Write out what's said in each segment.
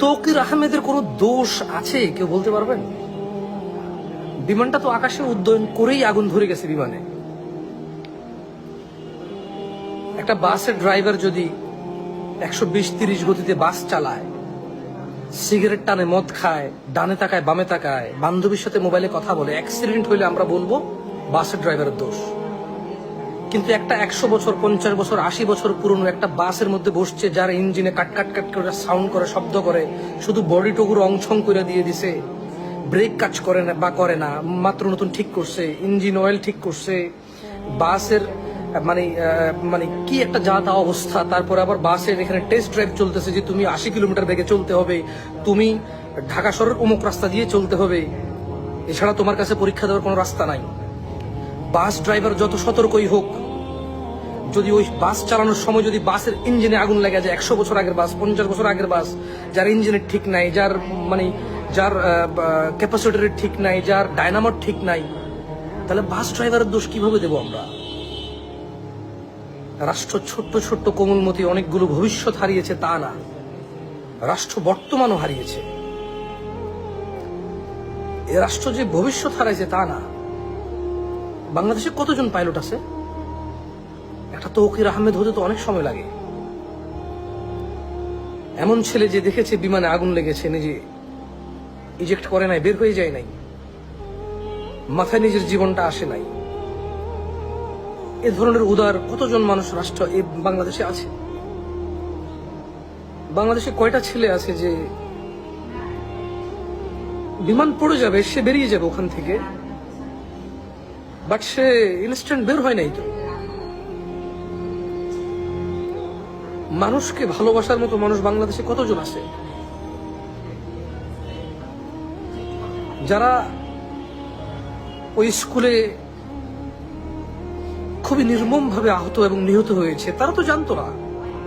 তৌকির আহমেদের কোনো দোষ আছে কেউ বলতে পারবেন? বিমানটা তো আকাশে উড্ডয়ন করেই আগুন ধরে গেছে বিমানে। একটা বাসের ড্রাইভার যদি 120-30 গতিতে বাস চালায়, সিগারেট টানে, মদ খায়, ডানে তাকায় বামে তাকায়, বান্ধবীর সাথে মোবাইলে কথা বলে, অ্যাক্সিডেন্ট হইলে আমরা বলবো বাসের ড্রাইভারের দোষ। কিন্তু একটা 100 বছর, 50 বছর, 80 বছর পুরনো একটা বাসের মধ্যে বসছে, যার ইঞ্জিনে কাট কাট কাট করে সাউন্ড করে, শব্দ করে, শুধু বডি টুকুর অংশং করে দিয়ে দিছে, ব্রেক কাজ করে না বা করে না, মাত্র নতুন ঠিক করছে, ইঞ্জিন অয়েল ঠিক করছে, বাসের মানে মানে কি একটা যা তা অবস্থা। তারপরে আবার বাসের এখানে টেস্ট ড্রাইভ চলতেছে যে তুমি 80 কিলোমিটার বেগে চলতে হবে, তুমি ঢাকা শহরের অমুক রাস্তা দিয়ে চলতে হবে, এছাড়া তোমার কাছে পরীক্ষা দেওয়ার কোনো রাস্তা নাই। বাস ড্রাইভার যত সতর্কই হোক, যদি ওই বাস চালানোর সময় যদি বাসের ইঞ্জিনে আগুন লেগে যায়, 100 বছর আগের বাস, 50 বছর আগের বাস, যার ইঞ্জিনের ঠিক নাই, যার যার ক্যাপাসিটরের ঠিক নাই, যার ডায়নামোর ঠিক নাই, তাহলে বাস ড্রাইভারের দোষ কিভাবে দেবো আমরা? রাষ্ট্র ছোট্ট ছোট্ট কোমলমতি অনেকগুলো ভবিষ্যৎ হারিয়েছে তা না, রাষ্ট্র বর্তমানও হারিয়েছে। এ রাষ্ট্র যে ভবিষ্যৎ হারাইছে তা না। বাংলাদেশে কতজন পাইলট আছে? একটা তৌকির আহমেদ হতে তো অনেক সময় লাগে। এমন ছেলে যে দেখেছে বিমানে আগুন লেগেছে, নিজে ইজেক্ট করে নাই, বের হয়ে যায় নাই, মাথায় নিজের জীবনটা আসে নাই, এ ধরনের উদার কতজন মানুষ রাষ্ট্র এই বাংলাদেশে আছে? বাংলাদেশে কয়টা ছেলে আছে যে বিমান পড়ে যাবে, সে বেরিয়ে যাবে ওখান থেকে, বাট সে ইনস্ট্যান্ট বের হয় নাই? তো মানুষকে ভালোবাসার মতো মানুষ বাংলাদেশে কতজন আছে যারা ওই স্কুলে খুবই নির্মম ভাবে আহত এবং নিহত হয়েছে? তারা তো জানতো না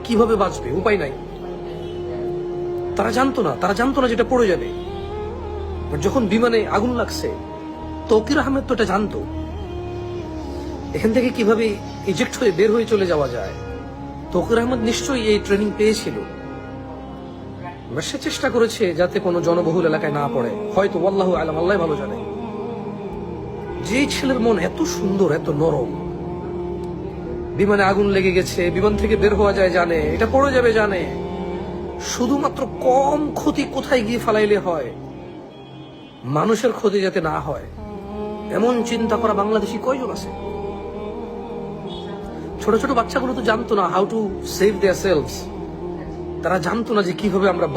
কিভাবে বাঁচবে, উপায় নাই। তারা জানতো না যেটা পড়ে যাবে। যখন বিমানে আগুন লাগছে, তৌকির আহমেদ তো এটা জানতো এখান থেকে কিভাবে ইজেক্ট হয়ে বের হয়ে চলে যাওয়া যায়। তৌকির আহমেদ নিশ্চয়ই এই ট্রেনিং পেয়েছিল, সে চেষ্টা করেছে যাতে কোনো জনবহুল এলাকায় না পড়ে, হয়তো আল্লাহু আলাম, আল্লাহ ভালো জানে। যে ছেলের মন এত সুন্দর, এত নরম, বিমানে আগুন লেগে গেছে, বিমান থেকে বের হওয়া যায় জানে, এটা পড়ে যাবে জানে, শুধুমাত্র কম ক্ষতি কোথায় গিয়ে ফালাইলে হয়, মানুষের ক্ষতি যাতে না হয়, এমন চিন্তা করা বাংলাদেশি কয়জন আছে? ছোট ছোট বাচ্চাগুলো তো জানতো না how to save there selves. তারা জানতো না যে কিভাবে আমরা